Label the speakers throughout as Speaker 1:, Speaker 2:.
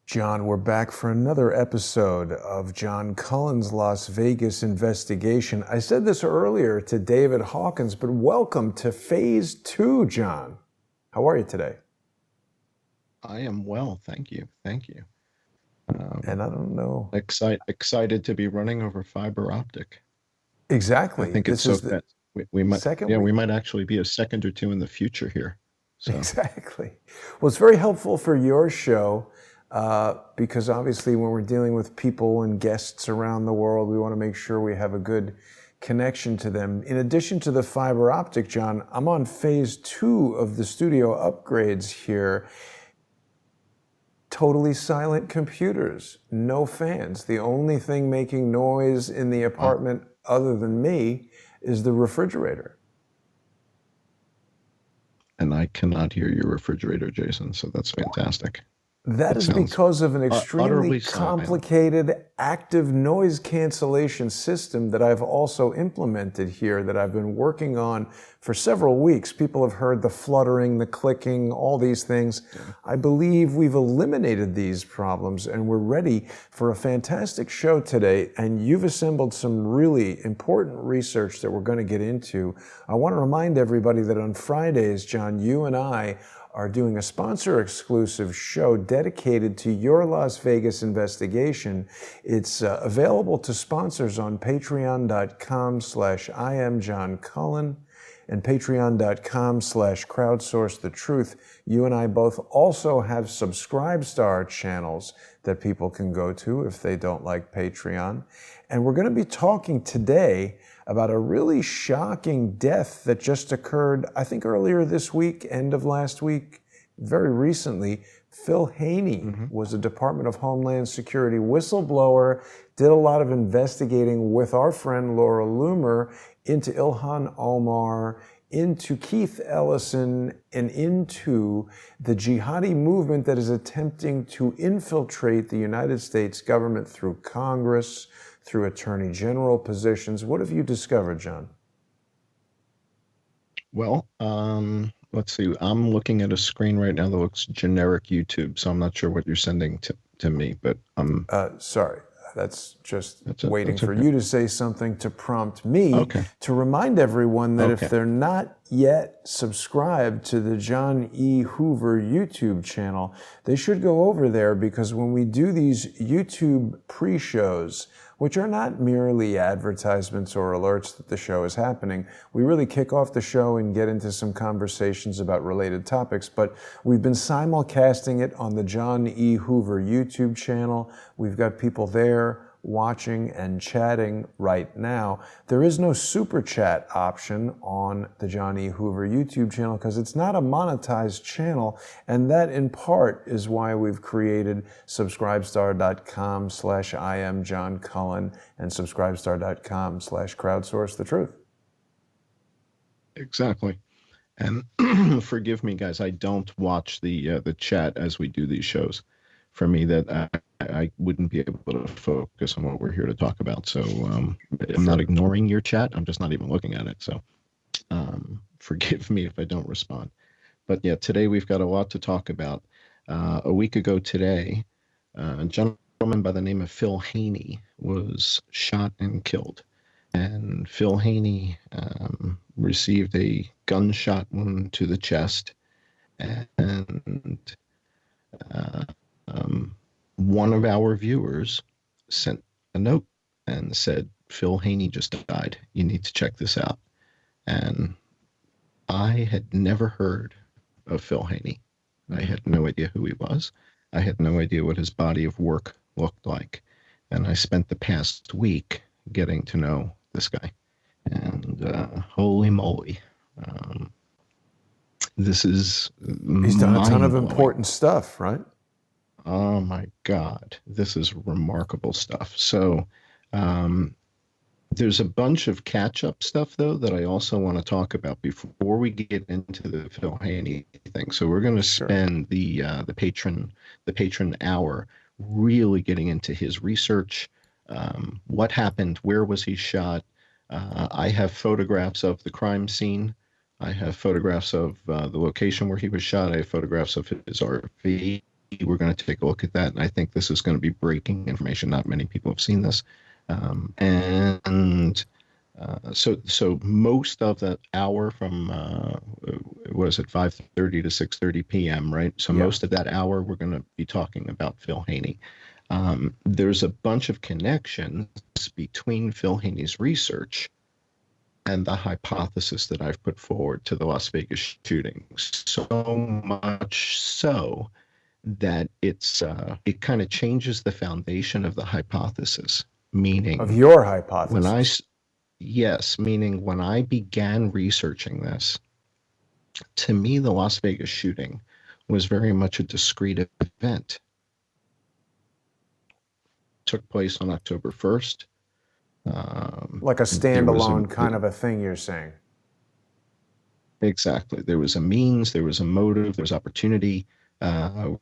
Speaker 1: John, we're back for another episode of John Cullen's Las Vegas investigation. I said this earlier to David Hawkins, but welcome to Phase 2, John. How are you today?
Speaker 2: I am well, thank you. Thank you.
Speaker 1: And I don't know.
Speaker 2: Excited to be running over fiber optic. I
Speaker 1: Exactly.
Speaker 2: think it's
Speaker 1: This
Speaker 2: so
Speaker 1: is the
Speaker 2: that we might,
Speaker 1: second
Speaker 2: yeah, we
Speaker 1: week.
Speaker 2: might actually be a second or two in the future here. So,
Speaker 1: Exactly. Well, it's very helpful for your show because obviously when we're dealing with people and guests around the world, we want to make sure we have a good connection to them. In addition to the fiber optic, John, I'm on phase 2 of the studio upgrades here. Totally silent computers, no fans. The only thing making noise in the
Speaker 2: wow.
Speaker 1: apartment other than me is the refrigerator.
Speaker 2: And I cannot hear your refrigerator, Jason, so that's fantastic.
Speaker 1: That
Speaker 2: It
Speaker 1: is
Speaker 2: sounds
Speaker 1: because of an extremely
Speaker 2: utterly silent.
Speaker 1: complicated active noise cancellation system that I've also implemented here that I've been working on for several weeks. People have heard the fluttering, the clicking, all these things.
Speaker 2: Yeah.
Speaker 1: I believe we've eliminated these problems and we're ready for a fantastic show today. And you've assembled some really important research that we're going to get into. I want to remind everybody that on Fridays, John, you and I are doing a sponsor exclusive show dedicated to your Las Vegas investigation. It's available to sponsors on patreon.com/IamJohnCullen and patreon.com/crowdsourcethetruth. You and I both also have Subscribestar channels that people can go to if they don't like Patreon. And we're going to be talking today about a really shocking death that just occurred, I think earlier this week, end of last week, very recently. Phil Haney was a Department of Homeland Security whistleblower, did a lot of investigating with our friend Laura Loomer into Ilhan Omar, into Keith Ellison, and into the jihadi movement that is attempting to infiltrate the United States government through Congress, through attorney general positions. What have you discovered, John?
Speaker 2: Well, let's see. I'm looking at a screen right now that looks generic YouTube, so I'm not sure what you're sending to me, but
Speaker 1: Sorry, that's just waiting
Speaker 2: that's
Speaker 1: for
Speaker 2: okay.
Speaker 1: you to say something to prompt me
Speaker 2: Okay.
Speaker 1: to remind everyone that if
Speaker 2: Okay.
Speaker 1: they're not yet subscribed to the John E. Hoover YouTube channel, they should go over there because when we do these YouTube pre-shows, which are not merely advertisements or alerts that the show is happening. We really kick off the show and get into some conversations about related topics, but we've been simulcasting it on the John E. Hoover YouTube channel. We've got people there watching and chatting right now. There is no super chat option on the John E. Hoover YouTube channel because it's not a monetized channel, and that in part is why we've created subscribestar.com/IamJohnCullen and subscribestar.com/crowdsourcethetruth.
Speaker 2: Exactly. And forgive me, guys, I don't watch the chat as we do these shows. For me, that I wouldn't be able to focus on what we're here to talk about. So I'm not ignoring your chat. I'm just not even looking at it. So forgive me if I don't respond. But yeah, today we've got a lot to talk about. A week ago today, a gentleman by the name of Phil Haney was shot and killed. And Phil Haney received a gunshot wound to the chest. And one of our viewers sent a note and said, Phil Haney just died. You need to check this out. And I had never heard of Phil Haney. I had no idea who he was. I had no idea what his body of work looked like. And I spent the past week getting to know this guy. And holy moly, this is
Speaker 1: He's done a ton of
Speaker 2: mind-blowing.
Speaker 1: important stuff, right?
Speaker 2: Oh my God, this is remarkable stuff. So there's a bunch of catch-up stuff, though, that I also want to talk about before we get into the Phil Haney thing. So we're going to spend the patron hour really getting into his research, what happened, where was he shot. I have photographs of the crime scene. I have photographs of the location where he was shot. I have photographs of his RV. we're going to take a look at that. And I think this is going to be breaking information. Not many people have seen this. So most of that hour from what is it, 5:30 to 6:30 p.m., right? So
Speaker 1: Yeah.
Speaker 2: most of that hour we're going to be talking about Phil Haney. There's a bunch of connections between Phil Haney's research and the hypothesis that I've put forward to the Las Vegas shooting. So much so that it kind of changes the foundation of the hypothesis. Meaning,
Speaker 1: Of your
Speaker 2: when
Speaker 1: hypothesis.
Speaker 2: meaning when I began researching this, to me, the Las Vegas shooting was very much a discrete event. Took place on October 1st.
Speaker 1: Like a standalone kind of a thing, you're saying.
Speaker 2: Exactly. There was a means, there was a motive, there was opportunity.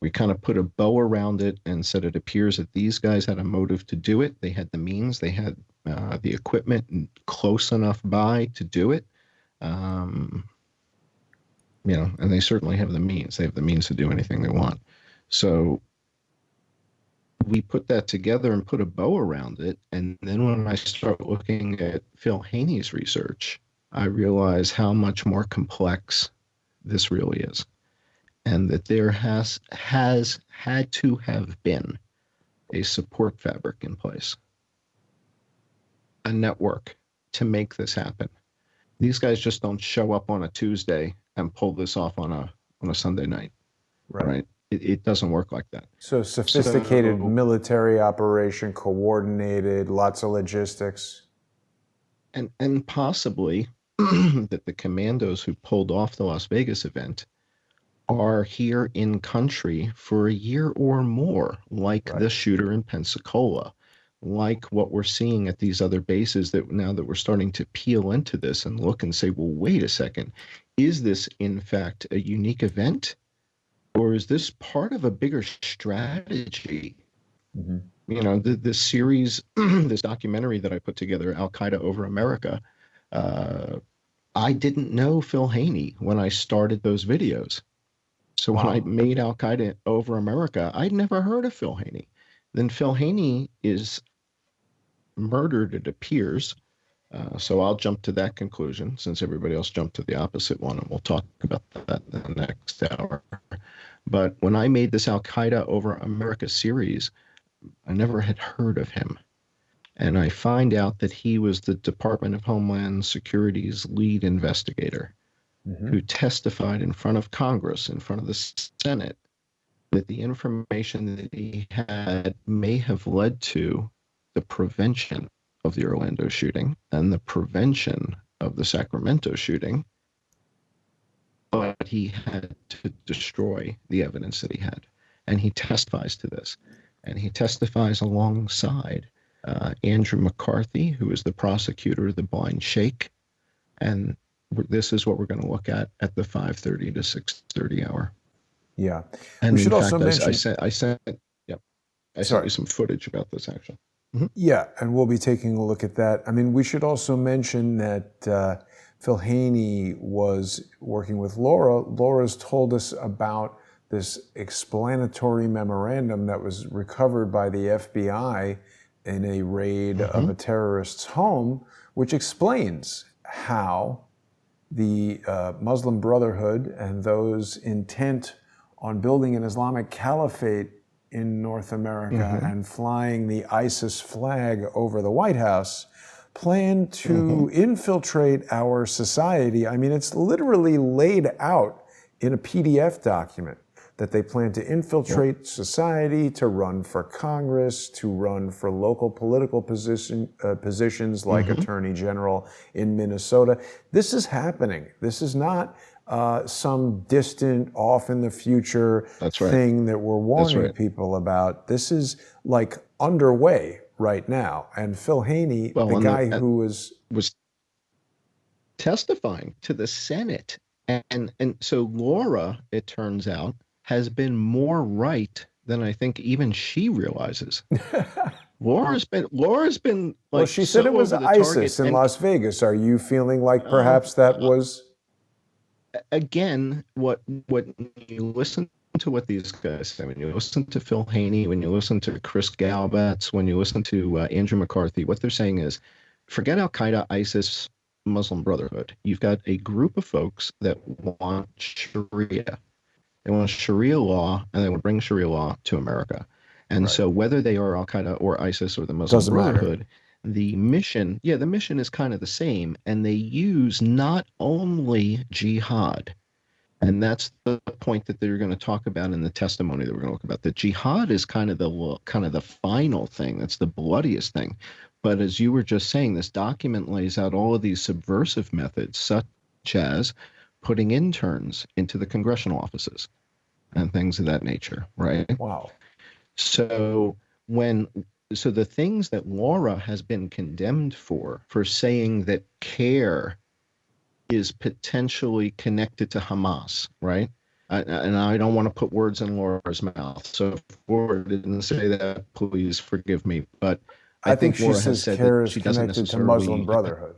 Speaker 2: We kind of put a bow around it and said it appears that these guys had a motive to do it. They had the means, they had the equipment close enough by to do it. And they certainly have the means. They have the means to do anything they want. So we put that together and put a bow around it. And then when I start looking at Phil Haney's research, I realize how much more complex this really is. And that there has had to have been a support fabric in place, a network to make this happen. These guys just don't show up on a Tuesday and pull this off on a Sunday night, right? It doesn't work like that.
Speaker 1: So sophisticated military operation, coordinated, lots of logistics.
Speaker 2: And possibly that the commandos who pulled off the Las Vegas event are here in country for a year or more, like the shooter in Pensacola, like what we're seeing at these other bases, that now that we're starting to peel into this and look and say, well, wait a second, is this in fact a unique event? Or is this part of a bigger strategy? Mm-hmm. This series, this documentary that I put together, Al Qaeda Over America, I didn't know Phil Haney when I started those videos. So when I made Al Qaeda Over America, I'd never heard of Phil Haney. Then Phil Haney is murdered, it appears. So I'll jump to that conclusion since everybody else jumped to the opposite one, and we'll talk about that in the next hour. But when I made this Al Qaeda Over America series, I never had heard of him. And I find out that he was the Department of Homeland Security's lead investigator, who testified in front of Congress, in front of the Senate, that the information that he had may have led to the prevention of the Orlando shooting and the prevention of the Sacramento shooting, but he had to destroy the evidence that he had. And he testifies to this. And he testifies alongside Andrew McCarthy, who is the prosecutor of the Blind Sheikh. And this is what we're going to look at the 5:30 to 6:30 hour.
Speaker 1: Yeah.
Speaker 2: And we should also mention, I sent you some footage about this, actually.
Speaker 1: Mm-hmm. Yeah, and we'll be taking a look at that. I mean, we should also mention that Phil Haney was working with Laura. Laura's told us about this explanatory memorandum that was recovered by the FBI in a raid of a terrorist's home, which explains how the Muslim Brotherhood and those intent on building an Islamic caliphate in North America and flying the ISIS flag over the White House plan to infiltrate our society. I mean, it's literally laid out in a PDF document that they plan to infiltrate society, to run for Congress, to run for local political positions like Attorney General in Minnesota. This is happening. This is not some distant, off in the future thing that we're warning people about. This is like underway right now. And Phil Haney, the guy who was
Speaker 2: testifying to the Senate. And so Laura, it turns out, has been more right than I think even she realizes. Laura's been like,
Speaker 1: well, she said it was ISIS in Las Vegas. Are you feeling like perhaps that was?
Speaker 2: Again, what you listen to what these guys say, when you listen to Phil Haney, when you listen to Chris Galbatz, when you listen to Andrew McCarthy, what they're saying is, forget Al Qaeda, ISIS, Muslim Brotherhood. You've got a group of folks that want Sharia. They want Sharia law, and they want to bring Sharia law to America. And
Speaker 1: Right.
Speaker 2: so, whether they are Al Qaeda or ISIS or the Muslim
Speaker 1: Doesn't matter.
Speaker 2: Brotherhood, the mission, yeah, the mission is kind of the same, and they use not only jihad, and that's the point that they're going to talk about in the testimony that we're going to look about. The jihad is kind of the final thing. That's the bloodiest thing. But as you were just saying, this document lays out all of these subversive methods, such as putting interns into the congressional offices and things of that nature, right?
Speaker 1: Wow.
Speaker 2: So when so the things that Laura has been condemned for saying that CARE is potentially connected to Hamas, right? And I don't want to put words in Laura's mouth. So if Laura didn't say that, please forgive me. But I
Speaker 1: I think
Speaker 2: think
Speaker 1: she
Speaker 2: Laura has
Speaker 1: says
Speaker 2: said that
Speaker 1: CARE is
Speaker 2: she doesn't
Speaker 1: connected to Muslim
Speaker 2: necessarily.
Speaker 1: Brotherhood.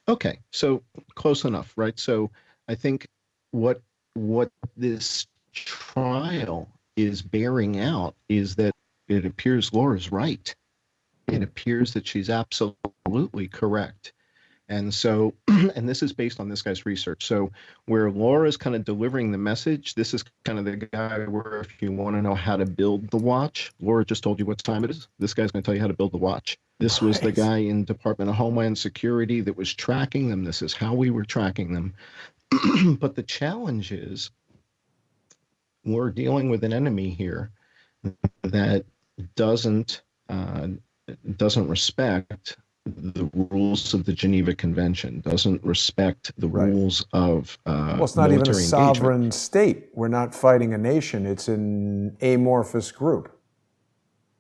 Speaker 2: Okay, so close enough, right? So I think what this trial is bearing out is that it appears Laura's right. It appears that she's absolutely correct. And so, and this is based on this guy's research. So, where Laura's kind of delivering the message, this is kind of the guy where if you want to know how to build the watch, Laura just told you what time it is. This guy's going to tell you how to build the watch. This was the
Speaker 1: Right.
Speaker 2: guy in Department of Homeland Security that was tracking them. This is how we were tracking them. But the challenge is we're dealing with an enemy here that doesn't uh, doesn't respect the rules of the Geneva Convention, doesn't respect the
Speaker 1: Right.
Speaker 2: rules of
Speaker 1: Well, it's not even a
Speaker 2: military engagement.
Speaker 1: sovereign state. We're not fighting a nation. It's an amorphous group.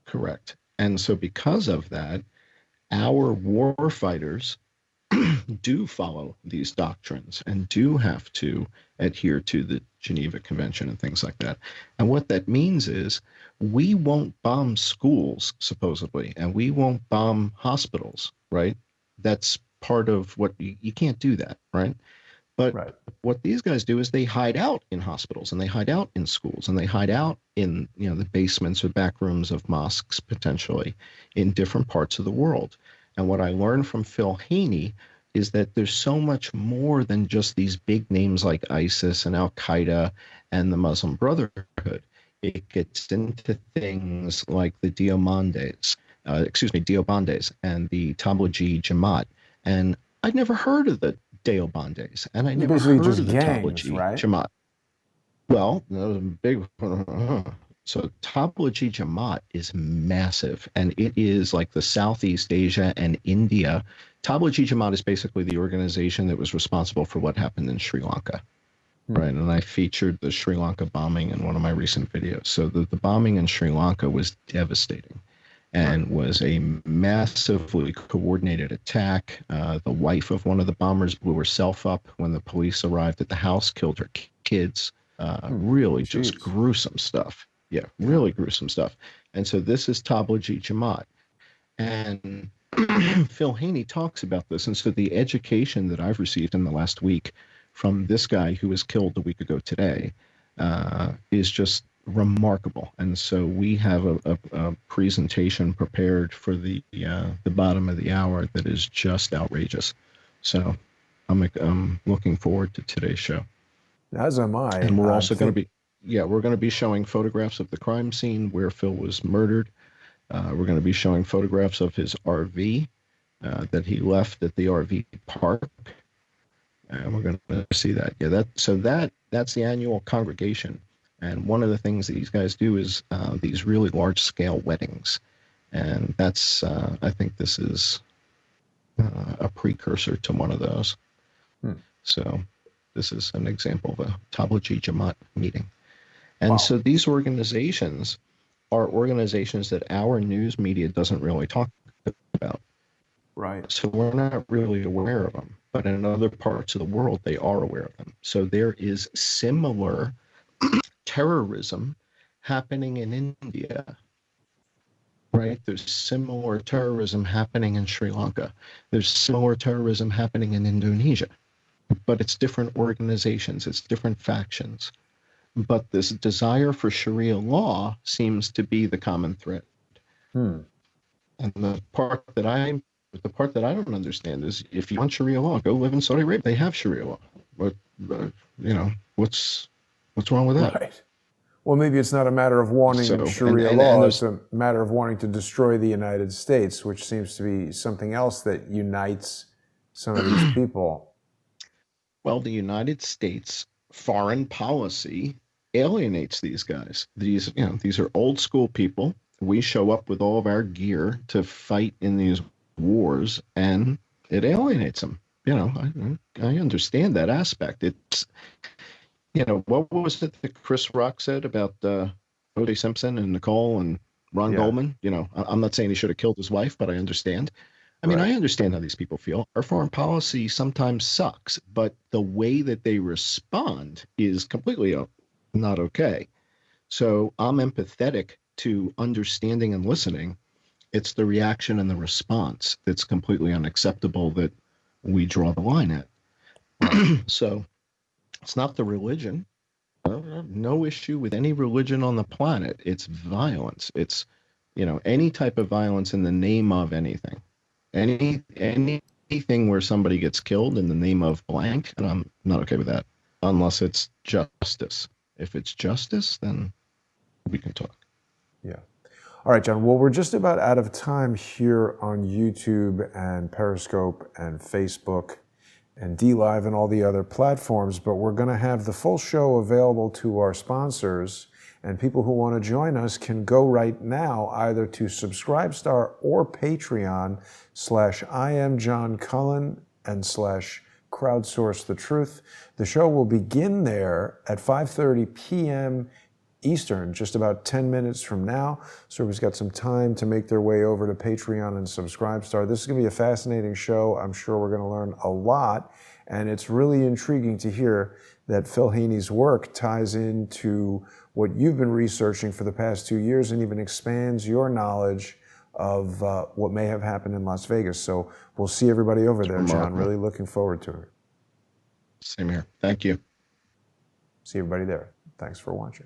Speaker 2: Correct. And so because of that, our war fighters do follow these doctrines and do have to adhere to the Geneva Convention and things like that. And what that means is we won't bomb schools, supposedly, and we won't bomb hospitals, right? That's part of what you can't do that, right? But
Speaker 1: Right.
Speaker 2: what these guys do is they hide out in hospitals and they hide out in schools and they hide out in the basements or back rooms of mosques potentially in different parts of the world. And what I learned from Phil Haney is that there's so much more than just these big names like ISIS and Al Qaeda and the Muslim Brotherhood. It gets into things like the Deobandes and the Tablighi Jamaat. And I'd never heard of the Deobandes, and I
Speaker 1: They're
Speaker 2: never
Speaker 1: basically
Speaker 2: heard
Speaker 1: just
Speaker 2: of the
Speaker 1: gangs,
Speaker 2: Tablighi
Speaker 1: right?
Speaker 2: Jamaat. Well, that was a big. So Tablighi Jamaat is massive, and it is like the Southeast Asia and India. Tablighi Jamaat is basically the organization that was responsible for what happened in Sri Lanka,
Speaker 1: Hmm.
Speaker 2: right? And I featured the Sri Lanka bombing in one of my recent videos. So the bombing in Sri Lanka was devastating
Speaker 1: Right.
Speaker 2: and was a massively coordinated attack. The wife of one of the bombers blew herself up when the police arrived at the house, killed her kids.
Speaker 1: Hmm.
Speaker 2: Really just
Speaker 1: Jeez.
Speaker 2: gruesome stuff. Yeah,
Speaker 1: Yeah.
Speaker 2: really gruesome stuff. And so this is Tablighi Jamaat. And Phil Haney talks about this. And so the education that I've received in the last week from this guy who was killed a week ago today is just remarkable. And so we have a presentation prepared for the bottom of the hour that is just outrageous. So I'm looking forward to today's show.
Speaker 1: As am I.
Speaker 2: And we're
Speaker 1: I
Speaker 2: also going
Speaker 1: think.
Speaker 2: to be, yeah, we're going to be showing photographs of the crime scene where Phil was murdered. We're going to be showing photographs of his RV that he left at the RV park, and we're going to see that. Yeah, that's the annual congregation, and one of the things that these guys do is these really large scale weddings, and that's I think this is a precursor to one of those.
Speaker 1: Hmm.
Speaker 2: So this is an example of a Tablighi Jamaat meeting. And
Speaker 1: Wow.
Speaker 2: so these organizations are organizations that our news media doesn't really talk about.
Speaker 1: Right.
Speaker 2: So we're not really aware of them. But in other parts of the world, they are aware of them. So there is similar terrorism happening in India, right? There's similar terrorism happening in Sri Lanka. There's similar terrorism happening in Indonesia. But it's different organizations, it's different factions. but this desire for Sharia law seems to be the common thread.
Speaker 1: Hmm.
Speaker 2: And the part that I don't understand is if you want Sharia law, go live in Saudi Arabia. They have Sharia law. But what's wrong with that?
Speaker 1: Right. Well, maybe it's not a matter of wanting
Speaker 2: So and
Speaker 1: Sharia
Speaker 2: and and
Speaker 1: law. It's
Speaker 2: there's
Speaker 1: a matter of wanting to destroy the United States, which seems to be something else that unites some of these people.
Speaker 2: well, the United States foreign policy alienates these guys. These are old school people. We show up with all of our gear to fight in these wars, and it alienates them. I understand that aspect. It's what was it that Chris Rock said about O.J. Simpson and Nicole and Ron
Speaker 1: Yeah,
Speaker 2: Goldman? I'm not saying he should have killed his wife, but I understand. I mean,
Speaker 1: right.
Speaker 2: I understand how these people feel. Our foreign policy sometimes sucks, but the way that they respond is completely not okay. So I'm empathetic to understanding and listening. It's the reaction and the response that's completely unacceptable that we draw the line at.
Speaker 1: Right.
Speaker 2: So it's not the religion. No issue with any religion on the planet. It's violence. It's any type of violence in the name of anything. Anything where somebody gets killed in the name of blank, and I'm not okay with that unless it's justice. If it's justice, then we can talk.
Speaker 1: Yeah. All right, John. Well, we're just about out of time here on YouTube and Periscope and Facebook and DLive and all the other platforms, but we're going to have the full show available to our sponsors, and people who want to join us can go right now either to Subscribestar or Patreon /I am John Cullen and /crowdsource the truth. The show will begin there at 5:30 p.m. Eastern, just about 10 minutes from now. So everybody's got some time to make their way over to Patreon and Subscribestar. This is going to be a fascinating show. I'm sure we're going to learn a lot. And it's really intriguing to hear that Phil Haney's work ties into what you've been researching for the past 2 years and even expands your knowledge of what may have happened in Las Vegas. So we'll see everybody over there, John. Really looking forward to it.
Speaker 2: Same here. Thank you.
Speaker 1: See everybody there. Thanks for watching.